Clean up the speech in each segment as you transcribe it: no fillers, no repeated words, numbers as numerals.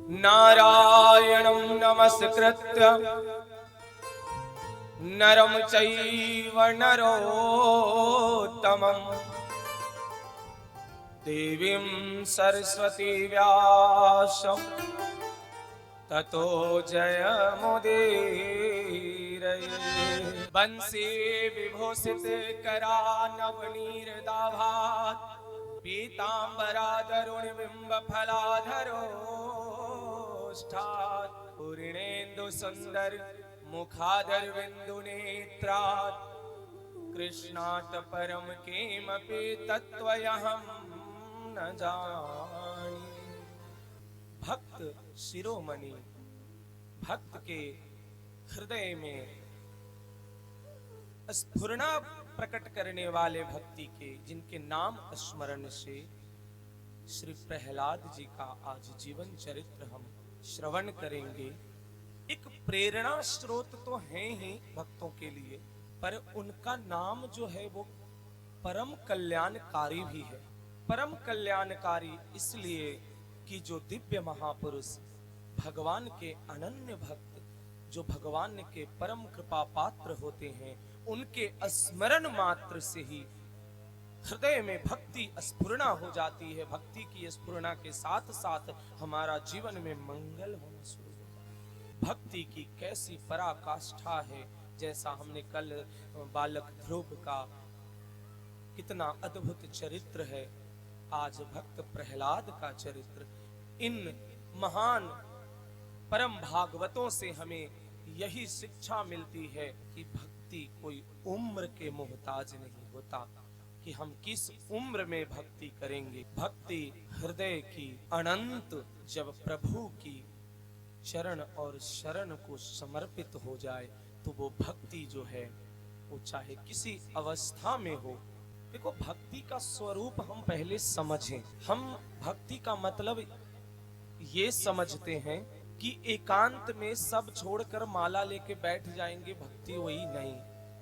नारायणं नमस्कृत्य नरं चैव नरोत्तमं देवीं सरस्वती व्यासं ततो जयमुदीरये। बंसी विभूषित करा नवनीरदाभात् पीताम्बराधरुणिबिम्ब फलाधरोष्ठात् पूर्णेन्दु सुंदर मुखादरविन्दु नेत्रात् कृष्णात् परम किमपि तत्त्वयहं न जाने। भक्त शिरोमणि भक्त के हृदय में स्फुरना प्रकट करने वाले भक्ति के, जिनके नाम स्मरण से श्री प्रहलाद जी का आज जीवन चरित्र हम श्रवण करेंगे। एक प्रेरणा स्रोत तो है ही भक्तों के लिए, पर उनका नाम जो है वो परम कल्याणकारी भी है। परम कल्याणकारी इसलिए कि जो दिव्य महापुरुष भगवान के अनन्य भक्त, जो भगवान के परम कृपा पात्र होते हैं, उनके स्मरण मात्र से ही हृदय में भक्ति स्फुरना हो जाती है। भक्ति की स्फुरना के साथ साथ हमारा जीवन में मंगल होना शुरू हो जाता है। भक्ति की कैसी पराकाष्ठा है, जैसा हमने कल बालक ध्रुव का कितना अद्भुत चरित्र है, आज भक्त प्रहलाद का चरित्र। इन महान परम भागवतों से हमें यही शिक्षा मिलती है कि भक्ति कोई उम्र के मोहताज नहीं होता, कि हम किस उम्र में भक्ति करेंगे। भक्ति हृदय की अनंत जब प्रभु की चरण और शरण को समर्पित हो जाए तो वो भक्ति जो है वो चाहे किसी अवस्था में हो। देखो, भक्ति का स्वरूप हम पहले समझें। हम भक्ति का मतलब ये समझते हैं कि एकांत में सब छोड़कर माला लेके बैठ जाएंगे, भक्ति वही नहीं।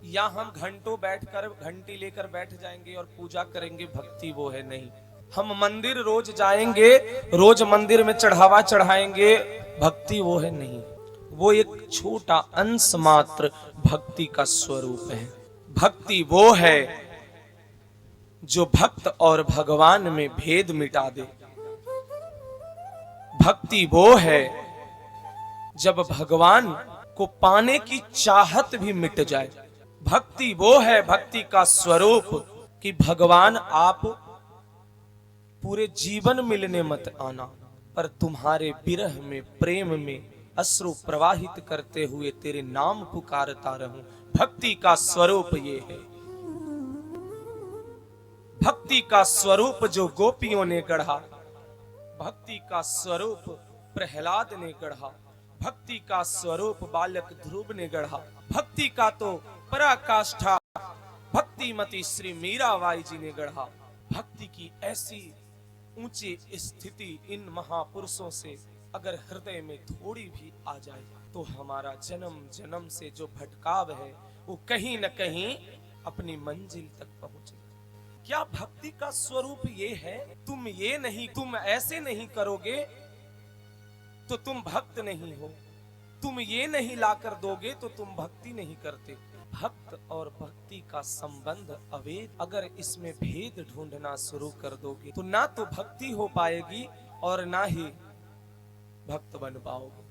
या हम घंटों बैठकर घंटी लेकर बैठ जाएंगे और पूजा करेंगे, भक्ति वो है नहीं। हम मंदिर रोज जाएंगे, रोज मंदिर में चढ़ावा चढ़ाएंगे, भक्ति वो है नहीं। वो एक छोटा अंश मात्र भक्ति का स्वरूप है। भक्ति वो है जो भक्त और भगवान में भेद मिटा दे। भक्ति वो है जब भगवान को पाने की चाहत भी मिट जाए। भक्ति वो है, भक्ति का स्वरूप, कि भगवान आप पूरे जीवन मिलने मत आना, पर तुम्हारे विरह में प्रेम में अश्रु प्रवाहित करते हुए तेरे नाम पुकारता रहूं। भक्ति का स्वरूप ये है। भक्ति का स्वरूप जो गोपियों ने गढ़ा, भक्ति का स्वरूप प्रहलाद ने गढ़ा, भक्ति का स्वरूप बालक ध्रुव ने गढ़ा, भक्ति का तो पराकाष्ठा भक्तिमती श्री मीराबाई जी ने गढ़ा। भक्ति की ऐसी ऊंची स्थिति इन महापुरुषों से अगर हृदय में थोड़ी भी आ जाए तो हमारा जन्म जन्म से जो भटकाव है वो कहीं न कहीं अपनी मंजिल तक पहुंचे। क्या भक्ति का स्वरूप ये है? तुम ये नहीं, तुम ऐसे नहीं करोगे तो तुम भक्त नहीं हो, तुम ये नहीं लाकर दोगे तो तुम भक्ति नहीं करते। भक्त और भक्ति का संबंध अवैध। अगर इसमें भेद ढूंढना शुरू कर दोगे तो ना तो भक्ति हो पाएगी और ना ही भक्त बन पाओगे।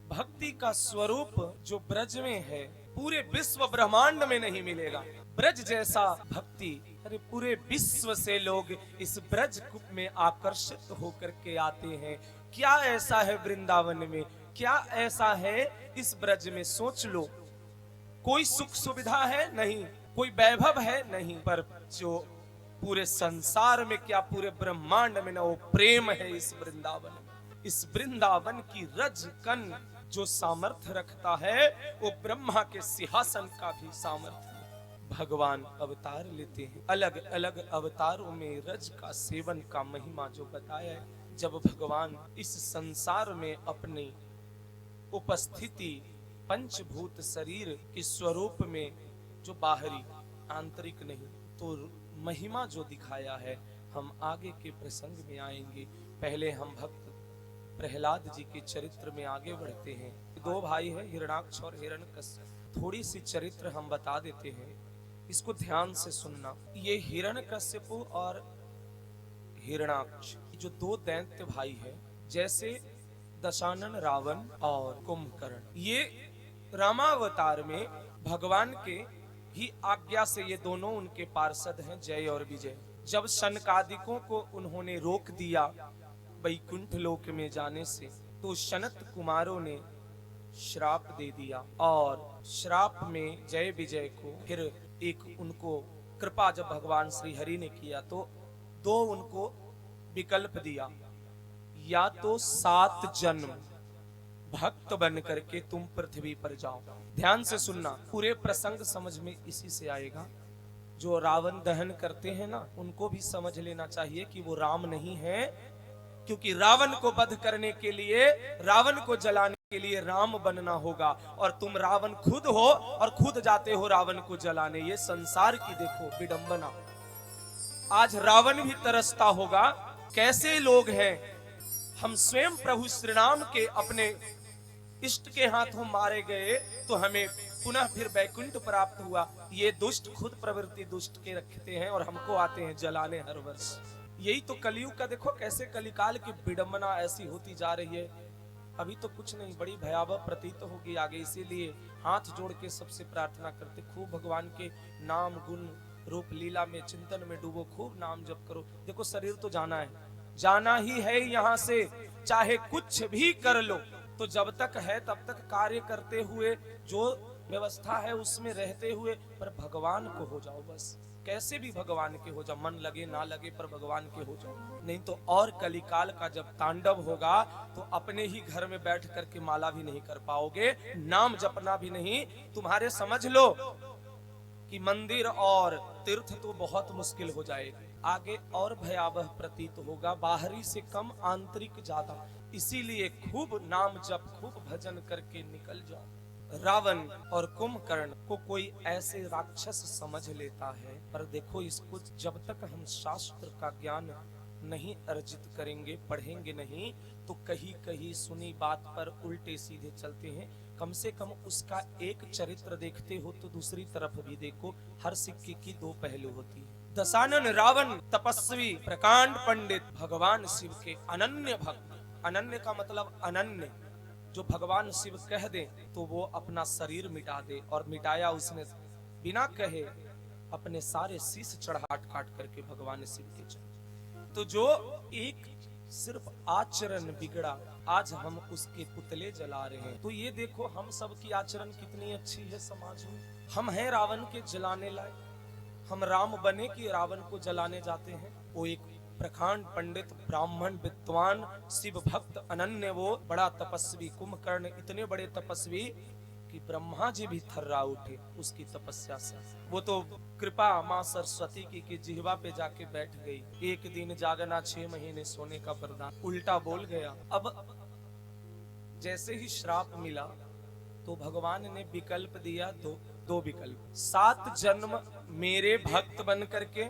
भक्ति का स्वरूप जो ब्रज में है पूरे विश्व ब्रह्मांड में नहीं मिलेगा। ब्रज जैसा भक्ति, अरे पूरे विश्व से लोग इस ब्रज में आकर्षित होकर के आते हैं। क्या ऐसा है वृंदावन में, क्या ऐसा है इस ब्रज में? सोच लो, कोई सुख सुविधा है? नहीं। कोई वैभव है? नहीं। पर जो पूरे संसार में, क्या पूरे ब्रह्मांड में ना वो प्रेम है इस वृंदावन में। इस वृंदावन की रज कन जो सामर्थ्य रखता है वो ब्रह्मा के सिंहासन का भी सामर्थ्य। भगवान अवतार लेते हैं, अलग अलग अवतारों में रज का सेवन का महिमा जो बताया है। जब भगवान इस संसार में अपनी उपस्थिति पंचभूत शरीर के स्वरूप में, जो बाहरी आंतरिक नहीं, तो महिमा जो दिखाया है, हम आगे के प्रसंग में आएंगे। पहले हम भक्त प्रहलाद जी के चरित्र में आगे बढ़ते हैं। दो भाई हैं, हिरणाक्ष और हिरण्यकश्यप। थोड़ी सी चरित्र हम बता देते हैं, इसको ध्यान से सुनना। ये हिरण्यकश्यप और हिरणाक्ष जो दो दैत्य भाई हैं, जैसे दशानन रावण और कुंभकर्ण, ये रामावतार में भगवान के ही आज्ञा से ये दोनों उनके पार्षद हैं, जय और विजय। जब शनकादिकों को उन्होंने रोक दिया वैकुंठ लोक में जाने से, तो शनत कुमारों ने श्राप दे दिया, और श्राप में जय विजय को फिर एक उनको कृपा जब भगवान श्री हरि ने किया, तो दो उनको विकल्प दिया, या तो 7 जन्म भक्त बन करके तुम पृथ्वी पर जाओ। ध्यान से सुनना, पूरे प्रसंग समझ में इसी से आएगा। जो रावण दहन करते हैं ना, उनको भी समझ लेना चाहिए कि वो राम नहीं है, क्योंकि रावण को वध करने के लिए, रावण को जलाने के लिए राम बनना होगा, और तुम रावण खुद हो और खुद जाते हो रावण को जलाने। ये संसार की देखो विडंबना। आज रावण भी तरसता होगा, कैसे लोग हैं। हम स्वयं प्रभु श्री राम के अपने इष्ट के हाथों मारे गए तो हमें पुनः फिर वैकुंठ प्राप्त हुआ। ये दुष्ट खुद प्रवृत्ति दुष्ट के रखते हैं और हमको आते हैं जलाने हर वर्ष। यही तो कलयुग का देखो, कैसे कलिकाल की विडंबना ऐसी होती जा रही है। अभी तो कुछ नहीं, बड़ी भयावह प्रतीत होगी आगे। इसीलिए हाथ जोड़ के सबसे प्रार्थना करते, खूब भगवान के नाम गुण रूप लीला में चिंतन में डूबो, खूब नाम जप करो। देखो शरीर तो जाना है, जाना ही है यहाँ से, चाहे कुछ भी कर लो। तो जब तक है तब तक कार्य करते हुए, जो व्यवस्था है उसमें रहते हुए, पर भगवान को हो जाओ बस। कैसे भी भगवान के हो जाओ, मन लगे ना लगे पर भगवान के हो जाओ। नहीं तो और कलिकाल का जब तांडव होगा तो अपने ही घर में बैठ करके माला भी नहीं कर पाओगे, नाम जपना भी नहीं। तुम्हारे समझ लो कि मंदिर और तीर्थ तो बहुत मुश्किल हो जाएगी। आगे और भयावह प्रतीत होगा, बाहरी से कम आंतरिक ज्यादा। इसीलिए खूब नाम जप, खूब भजन करके निकल जाओ। रावण और कुंभकर्ण को कोई ऐसे राक्षस समझ लेता है, पर देखो इसको जब तक हम शास्त्र का ज्ञान नहीं अर्जित करेंगे, पढ़ेंगे नहीं, तो कहीं कहीं सुनी बात पर उल्टे सीधे चलते हैं। कम से कम उसका एक चरित्र देखते हो तो दूसरी तरफ भी देखो, हर सिक्के की दो पहलू होती है। दशानन रावण तपस्वी प्रकांड पंडित, भगवान शिव के अनन्य भक्त। अनन्य का मतलब अनन्य, जो भगवान शिव कह दे तो वो अपना शरीर मिटा दे, और मिटाया उसने बिना कहे अपने सारे शीश चढ़ाट काट करके भगवान शिव के चरण। तो जो एक सिर्फ आचरण बिगड़ा, आज हम उसके पुतले जला रहे हैं। तो ये देखो हम सब की आचरण कितनी अच्छी है समाज में। हम हैं रावण के जलाने लायक, हम राम बने कि रावण को जलाने जाते हैं। वो एक प्रकांड पंडित ब्राह्मण विद्वान शिव भक्त अनन्य, वो बड़ा तपस्वी कुंभकर्ण, इतने बड़े तपस्वी कि ब्रह्मा जी भी थर्रा उठे उसकी तपस्या से। वो तो कृपा माँ सरस्वती की जिह्वा पे जाके बैठ गई। एक दिन जागना 6 महीने सोने का वरदान, उल्टा बोल गया। अब जैसे ही श्राप मिला तो भगवान ने विकल्प दिया, दो विकल्प, 7 जन्म मेरे भक्त बन करके,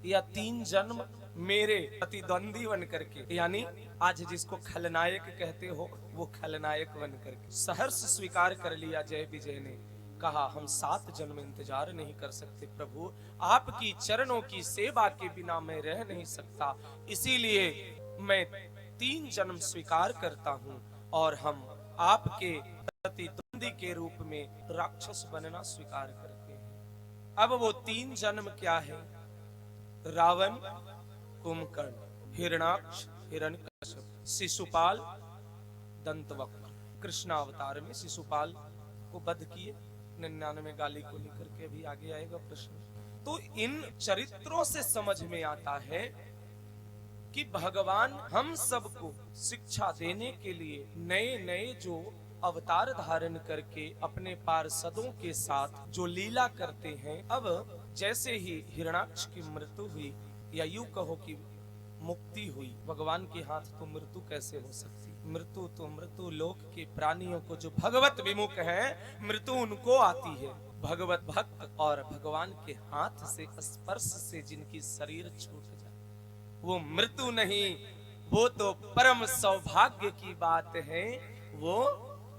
या 3 जन्म मेरे प्रतिद्वंदी बन करके। यानी आज जिसको खलनायक कहते हो वो खलनायक बन करके सहर्ष स्वीकार कर लिया जय विजय ने। कहा हम 7 जन्म इंतजार नहीं कर सकते प्रभु, आपकी चरणों की सेवा के बिना मैं रह नहीं सकता, इसीलिए मैं 3 जन्म स्वीकार करता हूँ, और हम आपके प्रतिद्वंदी के रूप में राक्षस बनना स्वीकार करते हैं। अब वो 3 जन्म क्या है? रावण, कुंभकर्ण, हिरणाक्ष, हिरण्यकश्यप, शिशुपाल, दंतवक्र। कृष्णावतार में शिशुपाल को वध किए 99 गाली को लेकर के, अभी आगे आएगा प्रश्न। तो इन चरित्रों से समझ में आता है कि भगवान हम सबको शिक्षा देने के लिए नए नए जो अवतार धारण करके अपने पार्षदों के साथ जो लीला करते हैं। अब जैसे ही हिरणाक्ष की मृत्यु हुई, या यूं कहो कि मुक्ति हुई, भगवान के हाथ तो मृत्यु कैसे हो सकती? मृत्यु तो मृत्यु लोक के प्राणियों को जो भगवत विमुख हैं, मृत्यु उनको आती है। भगवत भक्त और भगवान के हाथ से स्पर्श से जिनकी शरीर छूट जाए वो मृत्यु नहीं, वो तो परम सौभाग्य की बात है, वो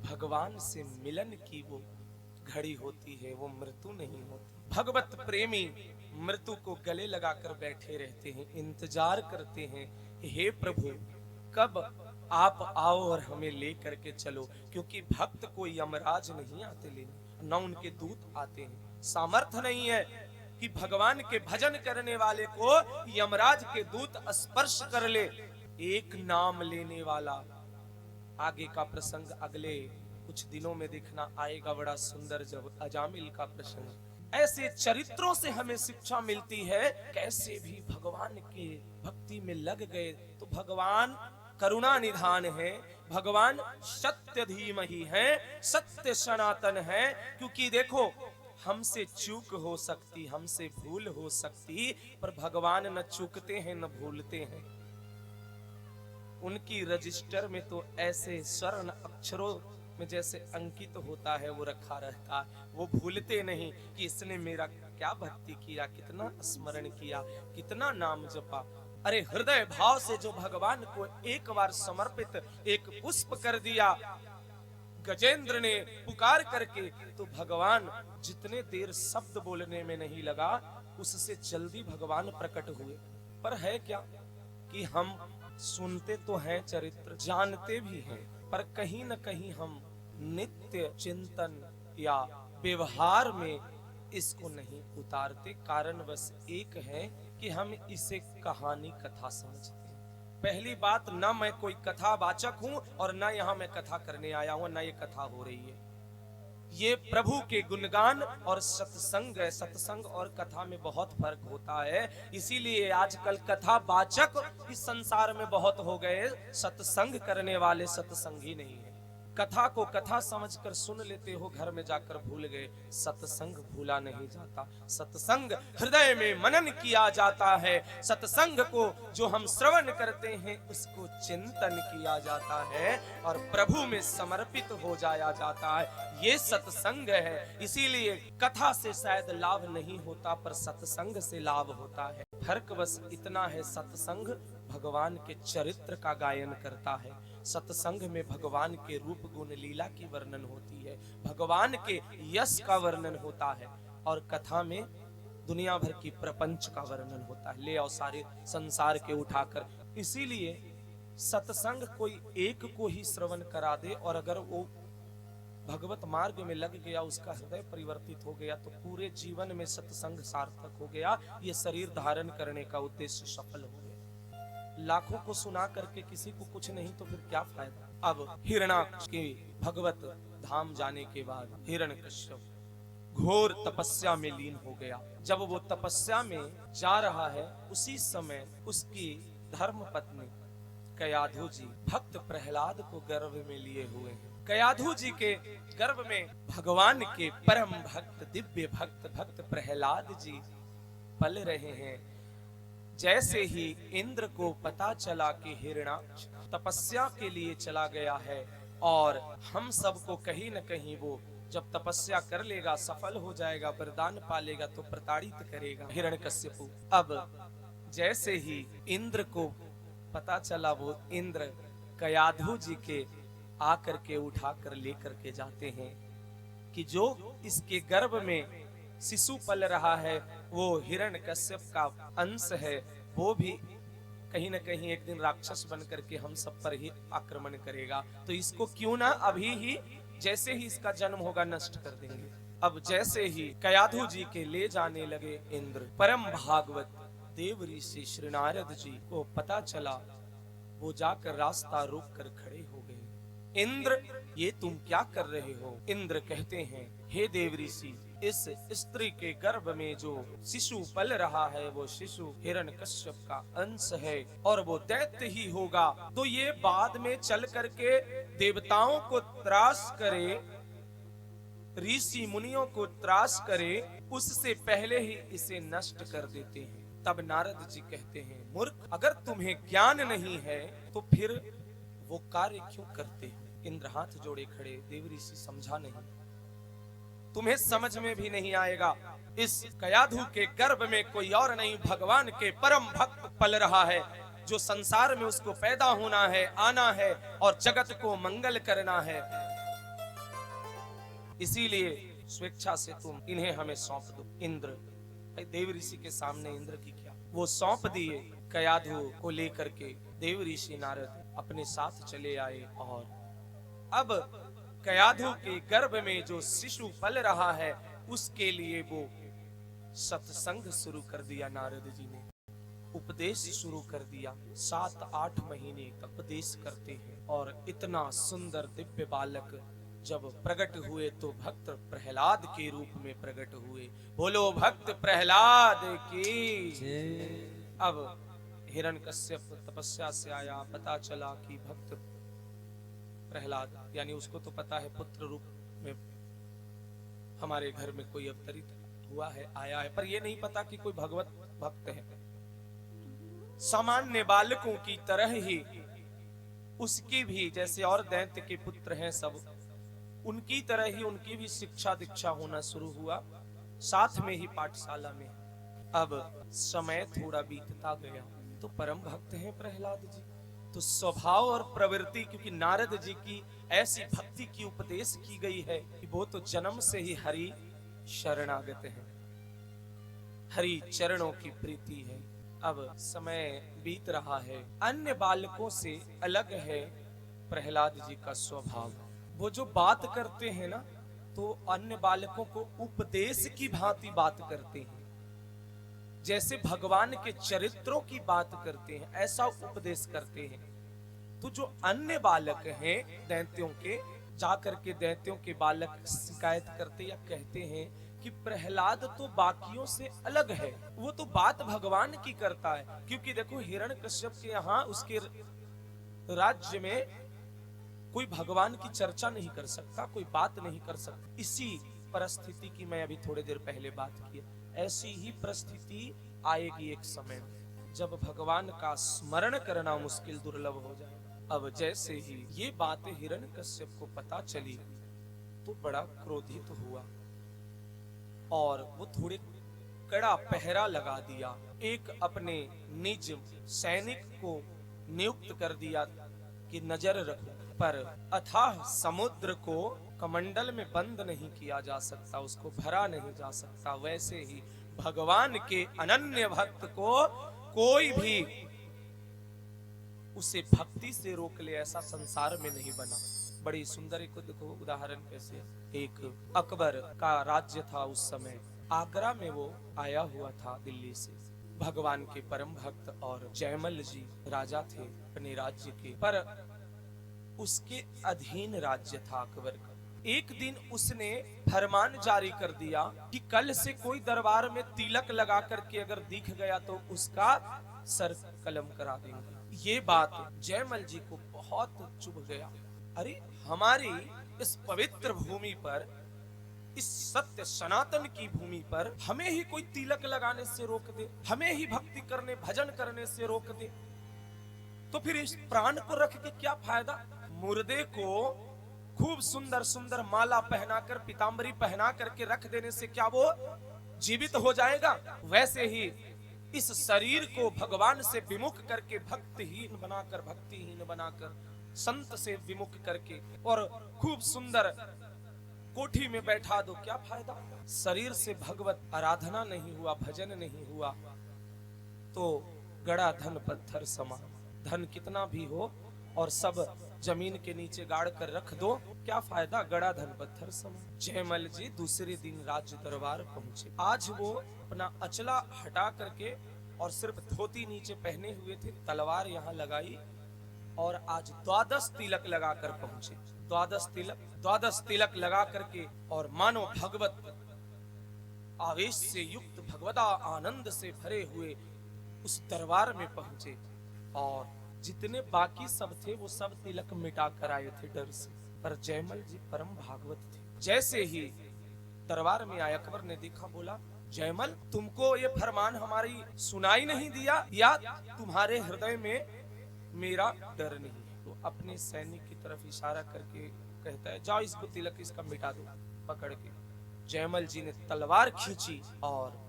भगवान से मिलन की वो घड़ी होती है, वो मृत्यु नहीं होती। भगवत प्रेमी मृत्यु को गले लगाकर बैठे रहते हैं, इंतजार करते हैं, हे प्रभु कब आप आओ और हमें ले करके चलो, क्योंकि भक्त को यमराज नहीं आते लेने, न उनके दूत आते हैं। सामर्थ्य नहीं है कि भगवान के भजन करने वाले को यमराज के दूत स्पर्श कर ले। एक नाम लेने वाला, आगे का प्रसंग अगले कुछ दिनों में देखना आएगा, बड़ा सुंदर, जब अजामिल का प्रसंग। ऐसे चरित्रों से हमें शिक्षा मिलती है, कैसे भी भगवान के भक्ति में लग गए तो भगवान करुणा निधान है, भगवान सत्य धीमहि है, सत्य सनातन है। क्योंकि देखो हमसे चूक हो सकती, हमसे भूल हो सकती, पर भगवान न चूकते हैं न भूलते हैं। उनकी रजिस्टर में तो ऐसे स्वर्ण अक्षरों में जैसे अंकित होता है वो रखा रहता है, वो भूलते नहीं कि इसने मेरा क्या भक्ति किया, कितना स्मरण किया, कितना नाम जपा। अरे हृदय भाव से जो भगवान को एक बार समर्पित एक पुष्प कर दिया गजेंद्र ने पुकार करके, तो भगवान जितने देर शब्द बोलने में नहीं लगा, उससे जल्दी भगवान प्रकट हुए। पर है क्या कि हम सुनते तो हैं चरित्र, जानते भी हैं, पर कहीं न कहीं हम नित्य चिंतन या व्यवहार में इसको नहीं उतारते। कारण बस एक है कि हम इसे कहानी कथा समझते हैं। पहली बात, ना मैं कोई कथा वाचक हूं और ना यहां मैं कथा करने आया हूं, ना ये कथा हो रही है। ये प्रभु के गुणगान और सत्संग है। सत्संग और कथा में बहुत फर्क होता है, इसीलिए आजकल कथा वाचक इस संसार में बहुत हो गए, सत्संग करने वाले सत्संगी नहीं है। कथा को कथा समझकर सुन लेते हो, घर में जाकर भूल गए। सत्संग भूला नहीं जाता, सत्संग हृदय में मनन किया जाता है। सत्संग को जो हम श्रवण करते हैं उसको चिंतन किया जाता है और प्रभु में समर्पित हो जाया जाता है। ये सत्संग है। इसीलिए कथा से शायद लाभ नहीं होता, पर सत्संग से लाभ होता है। फर्क बस इतना है, सत्संग भगवान के चरित्र का गायन करता है, सत्संग में भगवान के रूप गुण लीला की वर्णन होती है, भगवान के यश का वर्णन होता है, और कथा में दुनिया भर की प्रपंच का वर्णन होता है, ले आओ सारे संसार के उठाकर। इसीलिए सत्संग कोई एक को ही श्रवण करा दे और अगर वो भगवत मार्ग में लग गया, उसका हृदय परिवर्तित हो गया, तो पूरे जीवन में सत्संग सार्थक हो गया। ये शरीर धारण करने का उद्देश्य सफल हो गया। लाखों को सुना करके किसी को कुछ नहीं तो फिर क्या फायदा। अब हिरण्याक्ष के भगवत धाम जाने के बाद हिरण्यकश्यप घोर तपस्या में लीन हो गया। जब वो तपस्या में जा रहा है, उसी समय उसकी धर्म पत्नी कयाधु जी भक्त प्रहलाद को गर्भ में लिए हुए हैं। कयाधु जी के गर्भ में भगवान के परम भक्त, दिव्य भक्त प्रहलाद जी पल रहे हैं। जैसे ही इंद्र को पता चला कि हिरण्याक्ष तपस्या के लिए चला गया है और हम सबको कहीं न कहीं वो जब तपस्या कर लेगा, सफल हो जाएगा, वरदान पालेगा, तो प्रताड़ित करेगा हिरण्यकश्यपु। अब जैसे ही इंद्र को पता चला, वो इंद्र कयाधु जी के आकर के उठा कर लेकर के जाते हैं कि जो इसके गर्भ में शिशु पल रहा है वो हिरण्यकश्यप का अंश है, वो भी कहीं न कहीं एक दिन राक्षस बन करके हम सब पर ही आक्रमण करेगा, तो इसको क्यों ना अभी ही जैसे ही इसका जन्म होगा नष्ट कर देंगे। अब जैसे ही कयाधु जी के ले जाने लगे इंद्र, परम भागवत देव ऋषि श्री नारद जी को पता चला, वो जाकर रास्ता रोक कर खड़े हो गए। इंद्र, ये तुम क्या कर रहे हो? इंद्र कहते हैं, हे देव ऋषि, इस स्त्री के गर्भ में जो शिशु पल रहा है वो शिशु हिरण्यकश्यप का अंश है और वो दैत्य ही होगा, तो ये बाद में चल करके देवताओं को त्रास करे, ऋषि मुनियों को त्रास करे, उससे पहले ही इसे नष्ट कर देते हैं। तब नारद जी कहते हैं, मूर्ख, अगर तुम्हें ज्ञान नहीं है तो फिर वो कार्य क्यों करते हो? इंद्र हाथ जोड़े खड़े, देव ऋषि समझा नहीं, तुम्हें समझ में भी नहीं आएगा। इस कयाधु के गर्भ में कोई और नहीं, भगवान के परम भक्त पल रहा है। जो संसार में उसको पैदा होना है, आना है और जगत को मंगल करना है। इसीलिए स्वेच्छा से तुम इन्हें हमें सौंप दो। इंद्र, भाई देव ऋषि के सामने इंद्र की क्या, वो सौंप दिए। कयाधु को लेकर के देव ऋषि नारद अपने साथ चले आए और अब कयाधु के गर्भ में जो शिशु पल रहा है उसके लिए वो सत्संग शुरू कर दिया। नारद जी ने उपदेश शुरू कर दिया। 7-8 महीने तक उपदेश करते हैं और इतना सुंदर दिव्य बालक जब प्रकट हुए तो भक्त प्रहलाद के रूप में प्रकट हुए। बोलो भक्त प्रहलाद की। अब हिरण्यकश्यप तपस्या से आया, पता चला कि भक्त प्रहलाद, यानी उसको तो पता है पुत्र रूप में हमारे घर में कोई अवतरित हुआ है, आया है, पर यह नहीं पता कि कोई भगवत भक्त है। सामान्य बालकों की तरह ही उसकी भी, जैसे और दैत्य के पुत्र हैं सब, उनकी तरह ही उनकी भी शिक्षा दीक्षा होना शुरू हुआ, साथ में ही पाठशाला में। अब समय थोड़ा बीतता गया तो परम भक्त हैं प्रहलाद जी, तो स्वभाव और प्रवृत्ति, क्योंकि नारद जी की ऐसी भक्ति की उपदेश की गई है कि वो तो जन्म से ही हरि शरणागत है, हरि चरणों की प्रीति है। अब समय बीत रहा है, अन्य बालकों से अलग है प्रहलाद जी का स्वभाव। वो जो बात करते हैं ना, तो अन्य बालकों को उपदेश की भांति बात करते हैं, जैसे भगवान के चरित्रों की बात करते हैं, ऐसा उपदेश करते हैं। तो जो अन्य बालक हैं दैत्यों के, जाकर के दैत्यों के बालक शिकायत करते या कहते हैं कि प्रहलाद तो बाकियों से अलग है, वो तो बात भगवान की करता है। क्योंकि देखो हिरण्यकश्यप के यहाँ उसके राज्य में कोई भगवान की चर्चा नहीं कर सकता, कोई बात नहीं कर सकता। इसी परिस्थिति की मैं अभी थोड़ी देर पहले बात की, ऐसी ही परिस्थिति आएगी एक समय जब भगवान का स्मरण करना मुश्किल, दुर्लभ हो जाए। अब जैसे ही ये बातें हिरण्यकश्यप को पता चली तो बड़ा क्रोधित हुआ और वो थोड़े कड़ा पहरा लगा दिया। एक अपने निज सैनिक को नियुक्त कर दिया कि नजर रखो, पर अथाह समुद्र को कमंडल में बंद नहीं किया जा सकता, उसको भरा नहीं जा सकता। वैसे ही भगवान के अनन्य भक्त को कोई भी उसे भक्ति से रोक ले, ऐसा संसार में नहीं बना। बड़ी सुंदर एक देखो उदाहरण कैसे, एक अकबर का राज्य था उस समय, आगरा में वो आया हुआ था दिल्ली से। भगवान के परम भक्त और जयमल जी राजा थे अपने राज्य के, पर उसके अधीन राज्य था अकबर का। एक दिन उसने फरमान जारी कर दिया कि कल से कोई दरबार में तिलक लगा करके अगर दिख गया तो उसका सर कलम करा देंगे। ये बात जयमल जी को बहुत चुभ गया। अरे हमारी इस पवित्र भूमि पर, इस सत्य सनातन की भूमि पर हमें ही कोई तिलक लगाने से रोक दे, हमें ही भक्ति करने भजन करने से रोक दे, तो फिर इस प्राण को रख के क्या फायदा। मुर्दे को खूब सुंदर सुंदर माला पहनाकर, पीतांबरी पहना करके रख देने से क्या वो जीवित हो जाएगा। वैसे ही इस शरीर को भगवान से विमुख करके, भक्तिहीन बनाकर, भक्तिहीन बनाकर, संत से विमुख करके और खूब सुंदर कोठी में बैठा दो, क्या फायदा। शरीर से भगवत आराधना नहीं हुआ, भजन नहीं हुआ तो गड़ा धन पत्थर समा। धन कितना भी हो और सब जमीन के नीचे गाड़ कर रख दो, क्या फायदा, गड़ा धन पत्थर समा। जयमल जी दूसरे दिन राज्य दरबार पहुंचे। आज वो अपना अचला हटा करके और सिर्फ धोती नीचे पहने हुए थे, तलवार यहाँ लगाई और आज 12 तिलक लगाकर पहुंचे। 12 तिलक लगा करके और मानो भगवत आवेश से युक्त, भगवता आनंद से भरे हुए उस दरबार में पहुंचे और जितने बाकी सब थे वो सब तिलक मिटा कर आए थे डर से। पर जयमल जी परम भागवत थे। जैसे ही दरबार में आए, अकबर ने देखा, बोला जयमल तुमको ये फरमान हमारी सुनाई नहीं दिया या तुम्हारे हृदय में मेरा डर नहीं। तो अपने सैनिक की तरफ इशारा करके कहता है जाओ इसको तिलक इसका मिटा दो। पकड़ के जयमल जी ने तलवार खींची और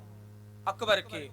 अकबर के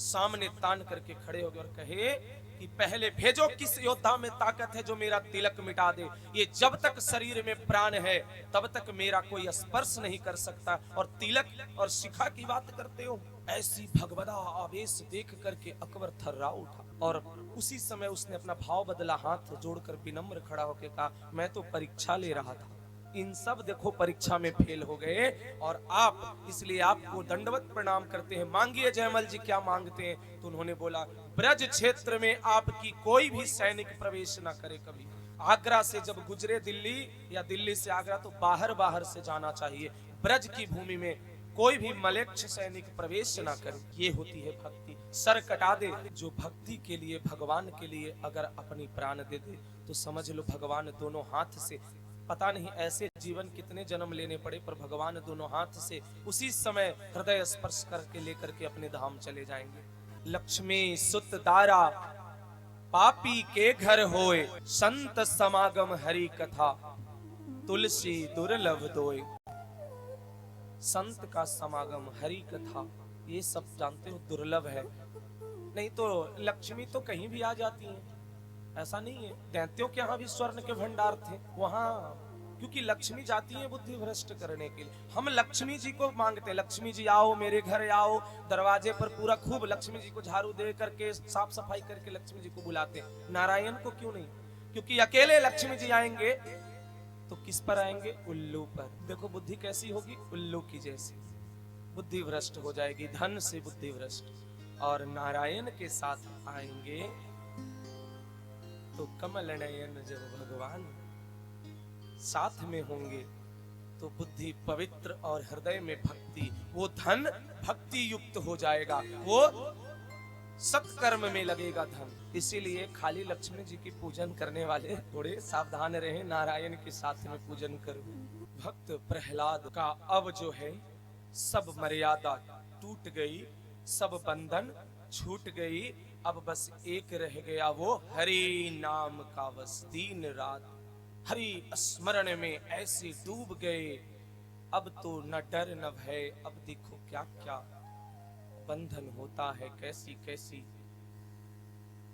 सामने तान करके खड़े हो गए और कहे कि कि पहले भेजो किस योद्धा में ताकत है जो मेरा तिलक मिटा दे। ये जब तक शरीर में प्राण है तब तक मेरा कोई स्पर्श नहीं कर सकता। और तिलक और शिखा की बात करते हो। ऐसी भगवदा आवेश देख करके अकबर थर्रा उठा और उसी समय उसने अपना भाव बदला, हाथ जोड़कर विनम्र खड़ा होकर कहा, मैं तो परीक्षा ले रहा था, इन सब देखो परीक्षा में फेल हो गए और आप, इसलिए आपको दंडवत प्रणाम करते हैं। मांगिए जयमल जी क्या मांगते हैं। तो उन्होंने बोला, ब्रज क्षेत्र में आपकी कोई भी सैनिक प्रवेश ना करे कभी। आगरा से जब गुजरे दिल्ली या दिल्ली से आगरा तो बाहर बाहर से जाना चाहिए। ब्रज की भूमि में कोई भी मलेच्छ सैनिक प्रवेश ना करे। ये होती है भक्ति। सर कटा दे जो भक्ति के लिए, भगवान के लिए अगर अपनी प्राण दे दे तो समझ लो भगवान दोनों हाथ से, पता नहीं ऐसे जीवन कितने जन्म लेने पड़े पर भगवान दोनों हाथ से उसी समय हृदय स्पर्श करके लेकर के अपने धाम चले जाएंगे। लक्ष्मी सुत दारा पापी के घर होए, संत समागम हरि कथा तुलसी दुर्लभ दोए। संत का समागम, हरि कथा, ये सब जानते हो दुर्लभ है। नहीं तो लक्ष्मी तो कहीं भी आ जाती है, ऐसा नहीं है। दैत्यों के यहाँ भी स्वर्ण के भंडार थे वहां, क्योंकि लक्ष्मी जाती है बुद्धि भ्रष्ट करने के लिए। हम लक्ष्मी जी को मांगते हैं, लक्ष्मी जी आओ मेरे घर आओ, दरवाजे पर पूरा खूब लक्ष्मी जी को झाड़ू दे करके साफ सफाई करके लक्ष्मी जी को बुलाते हैं। नारायण को क्यों नहीं? क्योंकि अकेले लक्ष्मी जी आएंगे तो किस पर आएंगे? उल्लू पर। देखो बुद्धि कैसी होगी, उल्लू की जैसी बुद्धि भ्रष्ट हो जाएगी, धन से बुद्धि भ्रष्ट। और नारायण के साथ आएंगे तो कमल नयन जब भगवान साथ में होंगे तो बुद्धि पवित्र और हृदय में भक्ति, वो धन भक्ति युक्त हो जाएगा, वो सत्कर्म में लगेगा धन। इसीलिए खाली लक्ष्मी जी की पूजन करने वाले थोड़े सावधान रहे, नारायण के साथ में पूजन करो। भक्त प्रहलाद का अब जो है सब मर्यादा टूट गई, सब बंधन छूट गई। अब बस एक रह गया, वो हरि नाम का बस दिन रात हरि स्मरण में ऐसे डूब गए। अब तो न डर न भय, अब देखो क्या क्या बंधन होता है, कैसी कैसी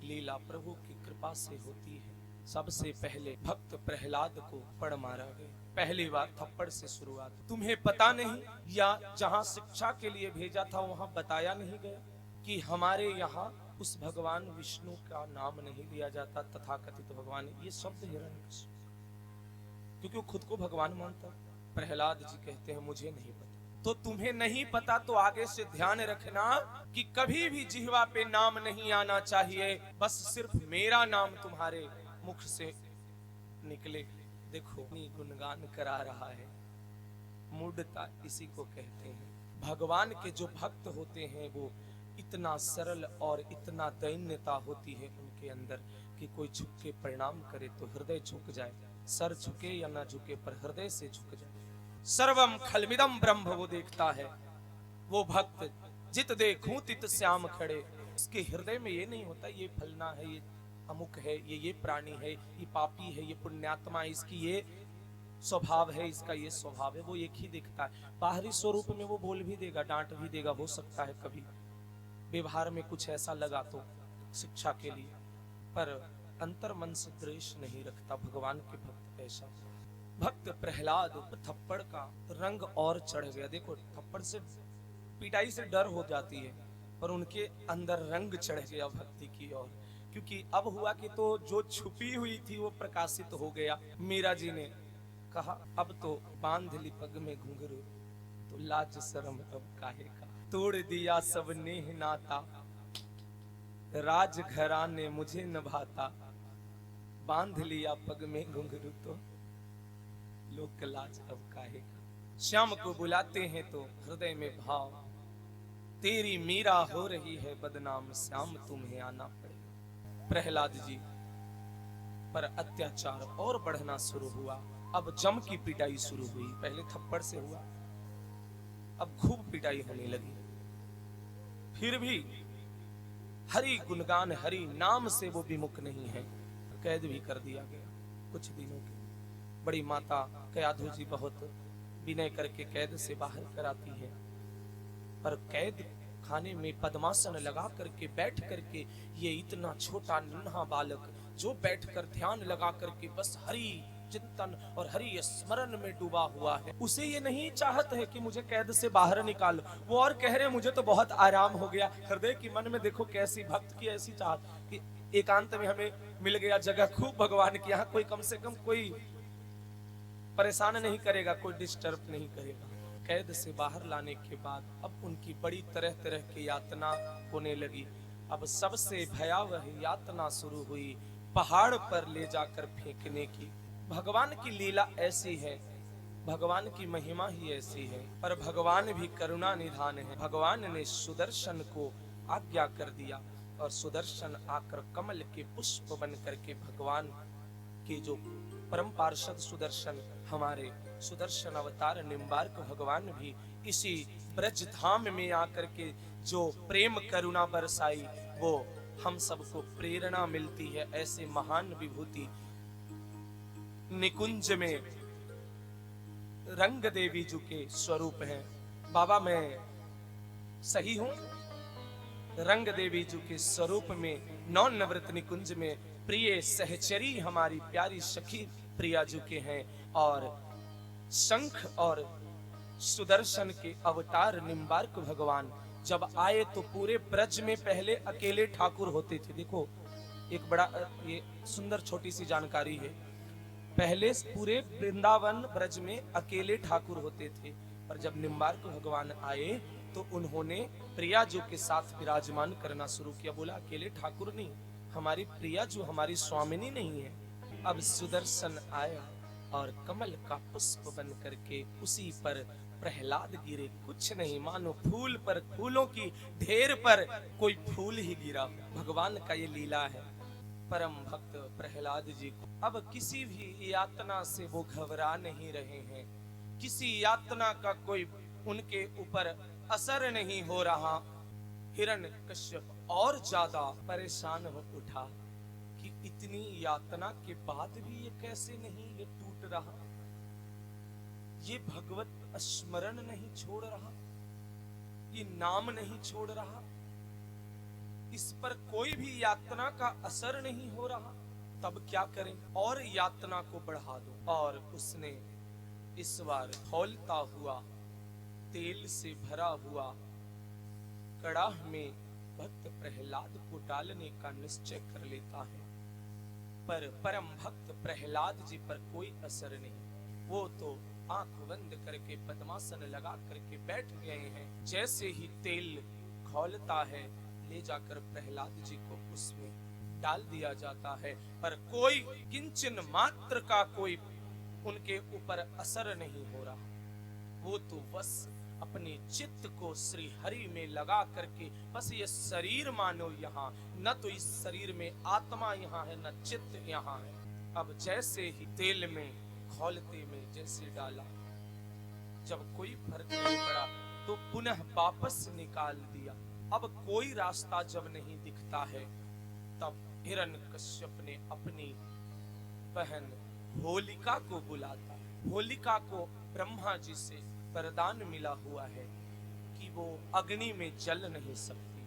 लीला प्रभु की कृपा से होती है। सबसे पहले भक्त प्रहलाद को थप्पड़ मारा गया, पहली बार थप्पड़ से शुरुआत। तुम्हें पता नहीं, या जहां शिक्षा के लिए भेजा था वहां बताया नहीं गया कि हमारे यहाँ उस भगवान विष्णु का नाम नहीं लिया जाता, तथाकथित भगवान, ये शब्द हिरण्यकशिपु, क्योंकि वो खुद को भगवान मानता। प्रहलाद जी कहते हैं मुझे नहीं पता। तो तुम्हें नहीं पता तो आगे से ध्यान रखना कि कभी भी जिह्वा पे नाम नहीं आना चाहिए, बस सिर्फ मेरा नाम तुम्हारे मुख से निकले। देखो गुणगान करा रहा है, मूढ़ता इसी को कहते हैं। भगवान के जो भक्त होते हैं वो इतना सरल और इतना दैन्यता होती है उनके अंदर कि कोई झुक के प्रणाम करे तो हृदय झुक जाए, सर झुके या ना झुके पर हृदय से झुक जाए। सर्वम खलमिदम ब्रह्म वो देखता है, वो भक्त जित देखूं तित श्याम खड़े। उसके हृदय में ये नहीं होता ये फलना है, ये अमुक है, ये प्राणी है, ये पापी है, ये पुण्यात्मा है, इसकी ये स्वभाव है, इसका ये स्वभाव है। वो एक ही देखता है। बाहरी स्वरूप में वो बोल भी देगा, डांट भी देगा, हो सकता है कभी व्यवहार में कुछ ऐसा लगा तो शिक्षा के लिए, पर अंतर मन से द्वेष नहीं रखता। भगवान के भक्त ऐसा। भक्त प्रहलाद थप्पड़ का रंग और चढ़ गया। देखो थप्पड़ से पिटाई से डर हो जाती है, पर उनके अंदर रंग चढ़ गया भक्ति की ओर, क्योंकि अब हुआ कि तो जो छुपी हुई थी वो प्रकाशित हो गया। मीरा जी ने कहा अब तो बांध ली पग में घुंघरू, तो लाज शर्म अब काहे का। तोड़ दिया सब नेह नाता, राज घराने मुझे नभाता, बांध लिया पग में घुंघरू तो लोक लाज अब काहे का। श्याम को बुलाते हैं तो हृदय में भाव, तेरी मीरा हो रही है बदनाम, श्याम तुम्हें आना पड़ेगा। प्रहलाद जी पर अत्याचार और बढ़ना शुरू हुआ। अब जम की पिटाई शुरू हुई। पहले थप्पड़ से हुआ, अब खूब पिटाई होने लगी। फिर भी हरि गुणगान, हरि नाम से वो विमुख नहीं है। कैद भी कर दिया गया कुछ दिनों के। बड़ी माता कयाधु जी बहुत विनय करके कैद से बाहर कराती है, पर कैद खाने में पद्मासन लगा करके बैठ करके ये इतना छोटा नन्हा बालक जो बैठकर ध्यान लगा करके बस हरि चिंतन और हरि स्मरण में डूबा हुआ है, उसे ये नहीं चाहत है कि मुझे कैद से बाहर निकालो। वो और कह रहे मुझे तो बहुत आराम हो गया। हृदय की मन में देखो कैसी भक्त की ऐसी चाहत कि एकांत में हमें मिल गया जगह खूब भगवान की, यहाँ कोई कम से कम कोई परेशान नहीं करेगा, कोई डिस्टर्ब नहीं करेगा। कैद से बाहर लाने के बाद अब उनकी बड़ी तरह तरह की यातना होने लगी। अब सबसे भयावह यातना शुरू हुई, पहाड़ पर ले जाकर फेंकने की। भगवान की लीला ऐसी है, भगवान की महिमा ही ऐसी है, पर भगवान भी करुणा निधान है। भगवान ने सुदर्शन को आज्ञा कर दिया और सुदर्शन आकर कमल के पुष्प बन करके भगवान के जो परम पार्षद सुदर्शन, हमारे सुदर्शन अवतार निम्बार्क भगवान भी इसी ब्रज धाम में आकर के जो प्रेम करुणा बरसाई, वो हम सबको प्रेरणा मिलती है। ऐसे महान विभूति निकुंज में रंग देवी जी के स्वरूप हैं। बाबा मैं सही हूं? रंग देवी जी के स्वरूप में नौ नवरत्न निकुंज में प्रिय सहचरी हमारी प्यारी सखी प्रिया जी के हैं, और शंख और सुदर्शन के अवतार निम्बार्क भगवान जब आए तो पूरे ब्रज में पहले अकेले ठाकुर होते थे। देखो एक बड़ा ये सुंदर छोटी सी जानकारी है, पहले पूरे वृंदावन ब्रज में अकेले ठाकुर होते थे, पर जब निम्बार्क भगवान आए तो उन्होंने प्रिया जो के साथ विराजमान करना शुरू किया। बोला अकेले ठाकुर नहीं, हमारी प्रिया जो हमारी स्वामिनी नहीं है। अब सुदर्शन आया और कमल का पुष्प बन करके उसी पर प्रहलाद गिरे। कुछ नहीं, मानो फूल पर फूलों की ढेर पर कोई फूल ही गिरा। भगवान का ये लीला है। परम भक्त प्रहलाद जी को अब किसी भी यातना से वो घबरा नहीं रहे हैं, किसी यातना का कोई उनके ऊपर असर नहीं हो रहा। हिरण्यकश्यप और ज्यादा परेशान हो उठा कि इतनी यातना के बाद भी ये कैसे नहीं ये टूट रहा, ये भगवत स्मरण नहीं छोड़ रहा, ये नाम नहीं छोड़ रहा, इस पर कोई भी यातना का असर नहीं हो रहा। तब क्या करें? और यातना को बढ़ा दो। और उसने इस बार खौलता हुआ तेल से भरा हुआ कड़ाह में भक्त प्रहलाद को डालने का निश्चय कर लेता है, पर परम भक्त प्रहलाद जी पर कोई असर नहीं। वो तो आंख बंद करके पद्मासन लगा करके बैठ गए हैं। जैसे ही तेल खौलता है ले जाकर प्रहलाद जी को उसमें डाल दिया जाता है, पर कोई किंचन मात्र का कोई उनके ऊपर असर नहीं हो रहा। वो तो बस अपने चित्त को श्री हरि में लगा करके बस ये शरीर मानो यहाँ, न तो इस शरीर में आत्मा यहाँ है न चित्त यहाँ है। अब जैसे ही तेल में खौलते में जैसे डाला, जब कोई फर्क नहीं पड़ा तो पुनः वापस निकाल दिया। अब कोई रास्ता जब नहीं दिखता है, तब हिरण्यकश्यप ने अपनी बहन होलिका को बुलाता। होलिका को ब्रह्मा जी से वरदान मिला हुआ है कि वो अग्नि में जल नहीं सकती,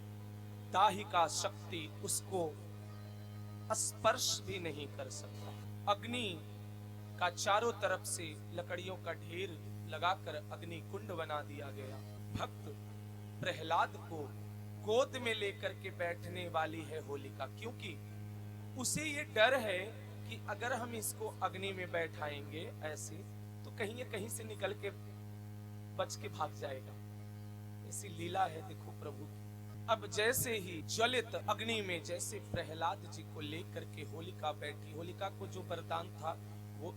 दाहिका शक्ति उसको स्पर्श भी नहीं कर सकता। अग्नि का चारों तरफ से लकड़ियों का ढेर लगाकर अग्नि कुंड बना दिया गया। भक्त प्रहलाद को गोद में लेकर के बैठने वाली है होलिका, क्योंकि उसे ये डर है कि अगर हम इसको अग्नि में बैठाएंगे ऐसे तो कहीं ये कहीं से निकल के बच के भाग जाएगा। ऐसी लीला है देखो प्रभु की। अब जैसे ही ज्वलित अग्नि में जैसे प्रहलाद जी को लेकर के होलिका बैठी, होलिका को जो वरदान था वो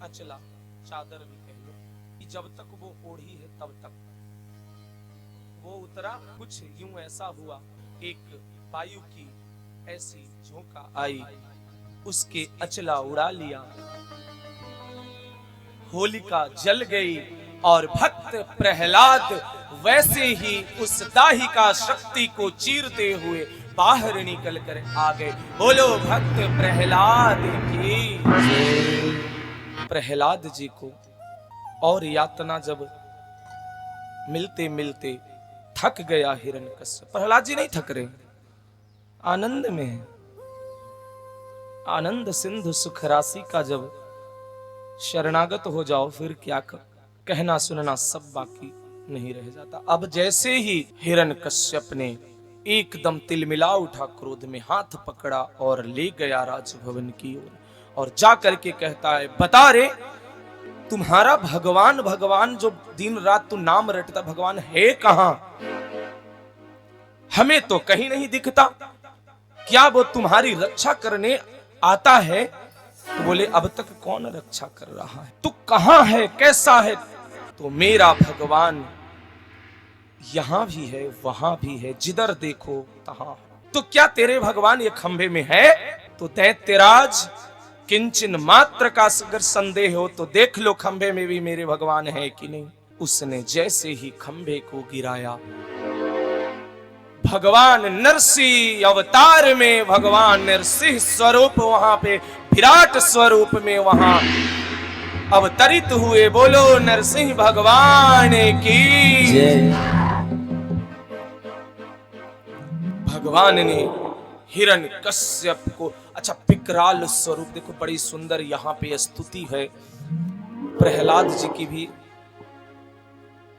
अचला चादर भी कह लो कि जब तक वो ओढ़ी है तब तक वो उतरा। कुछ यूं ऐसा हुआ, एक वायु की ऐसी झोंका आई, उसके अचला उड़ा लिया, होलिका जल गई और भक्त प्रहलाद वैसे ही उस दाहिका शक्ति को चीरते हुए बाहर निकल कर आ गए। बोलो भक्त प्रहलाद की। प्रहलाद जी को और यातना जब मिलते मिलते थक गया हिरण्यकश्यप। प्रहलाद जी नहीं थक रहे, आनंद में है। आनंद सिंधु सुख राशि का जब शरणागत हो जाओ फिर क्या कहना सुनना सब बाकी नहीं रह जाता। अब जैसे ही हिरण्यकश्यप ने एकदम तिलमिला उठा, क्रोध में हाथ पकड़ा और ले गया राजभवन की ओर, और जा करके कहता है, बता रे तुम्हारा भगवान, भगवान जो दिन रात तू नाम रटता, भगवान है कहां? हमें तो कहीं नहीं दिखता, क्या वो तुम्हारी रक्षा करने आता है? तो बोले अब तक कौन रक्षा कर रहा है, तू कहां है, कैसा है? तो मेरा भगवान यहां भी है वहां भी है, जिधर देखो तहां। तो क्या तेरे भगवान ये खंभे में है? तो दैत्यराज किंचन मात्र का अगर संदेह हो तो देख लो खंभे में भी मेरे भगवान है कि नहीं। उसने जैसे ही खंभे को गिराया, भगवान नरसिंह अवतार में, भगवान नरसिंह स्वरूप वहां पे विराट स्वरूप में वहां अवतरित हुए। बोलो नरसिंह भगवान की जय। भगवान ने हिरण्यकश्यप को, अच्छा विकराल स्वरूप देखो, बड़ी सुंदर यहाँ पे स्तुति है प्रहलाद जी की भी।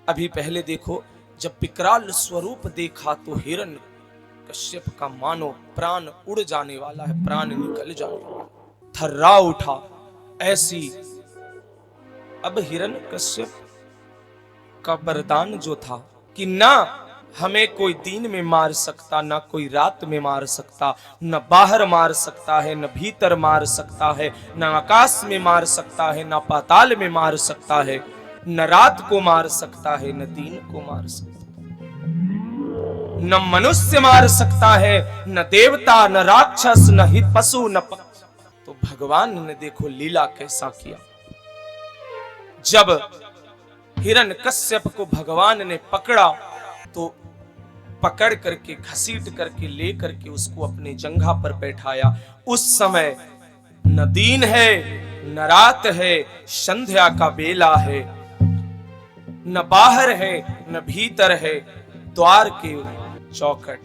अभी पहले देखो, जब विकराल स्वरूप देखा तो हिरण्यकश्यप का मानो प्राण उड़ जाने वाला है, प्राण निकल जाने वाला, थर्रा उठा ऐसी। अब हिरण्यकश्यप का वरदान जो था कि ना हमें कोई दिन में मार सकता, ना कोई रात में मार सकता, न बाहर मार सकता है, न भीतर मार सकता है, न आकाश में मार सकता है, न पाताल में मार सकता है, न रात को मार सकता है, न दिन को मार सकता है, न मनुष्य मार सकता है, न देवता, न राक्षस, न ही पशु, न पक्षी। तो भगवान ने देखो लीला कैसा किया। जब हिरण्यकश्यप को भगवान ने पकड़ा तो पकड़ करके घसीट करके ले करके उसको अपने जंघा पर बैठाया। उस समय न दिन है न रात है, संध्या का बेला है, न बाहर है न भीतर है, द्वार के चौखट,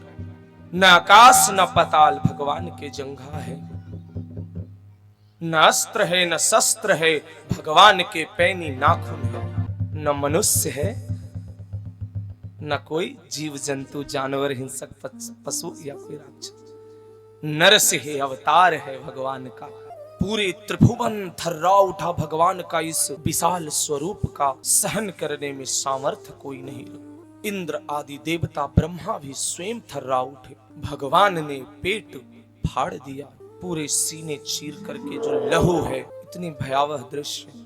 न आकाश न पाताल, भगवान के जंघा है। न अस्त्र है न शस्त्र है, भगवान के पैनी नाखून है। न मनुष्य है न कोई जीव जंतु, जानवर, हिंसक, पशु या कोई राक्षस। नरसिंह अवतार है भगवान का। पूरे त्रिभुवन थर्रा उठा भगवान का इस विशाल स्वरूप का सहन करने में सामर्थ्य कोई नहीं। इंद्र आदि देवता ब्रह्मा भी स्वयं थर्रा उठे। भगवान ने पेट फाड़ दिया, पूरे सीने चीर करके जो लहू है, इतनी भयावह दृश्य,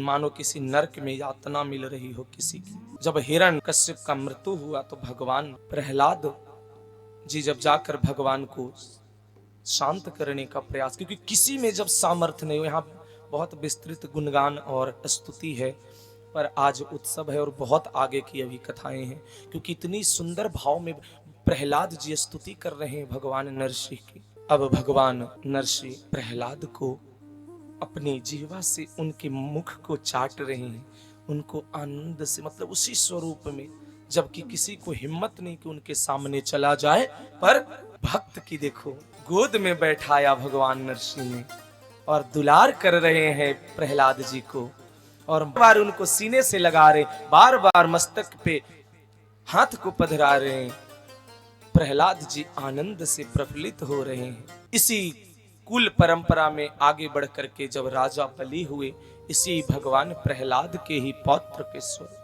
मानो किसी नरक में यातना मिल रही हो किसी की। जब हिरण्यकश्यप का मृत्यु हुआ तो भगवान प्रहलाद जी जब जाकर भगवान को शांत करने का प्रयास, क्योंकि किसी में जब सामर्थ्य नहीं हो, यहाँ बहुत विस्तृत गुणगान और स्तुति है, पर आज उत्सव है और बहुत आगे की अभी कथाएं हैं, क्योंकि इतनी सुंदर भाव में प्रहलाद जी स्तुति कर रहे हैं भगवान नरसिंह की। अब भगवान नरसिंह प्रहलाद को अपनी जीवा से उनके मुख को चाट रहे हैं, उनको आनंद से, मतलब उसी स्वरूप में, जबकि किसी को हिम्मत नहीं कि उनके सामने चला जाए। पर भक्त की देखो, गोद में बैठाया भगवान नरसिंह ने और दुलार कर रहे हैं प्रहलाद जी को, और बार उनको सीने से लगा रहे, बार बार मस्तक पे हाथ को पधरा रहे हैं। प्रहलाद जी आनंद से प्रफुल्लित हो रहे हैं। इसी कुल परंपरा में आगे बढ़ करके जब राजा बलि हुए, इसी भगवान प्रहलाद के ही पौत्र के स्वरूप,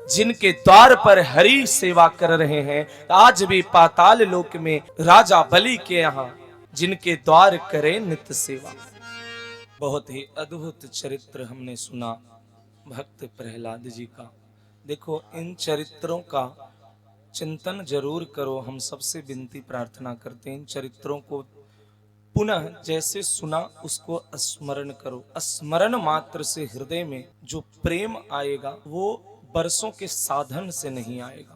जिनके द्वार पर हरि सेवा कर रहे हैं, आज भी पाताल लोक में राजा बलि के यहाँ जिनके द्वार करे नित्य सेवा। बहुत ही अद्भुत चरित्र हमने सुना भक्त प्रहलाद जी का। देखो, इन चरित्रों का चिंतन जरूर करो। हम सबसे विनती प्रार्थना करते हैं, इन चरित्रों को पुनः जैसे सुना उसको स्मरण करो। स्मरण मात्र से हृदय में जो प्रेम आएगा वो बरसों के साधन से नहीं आएगा।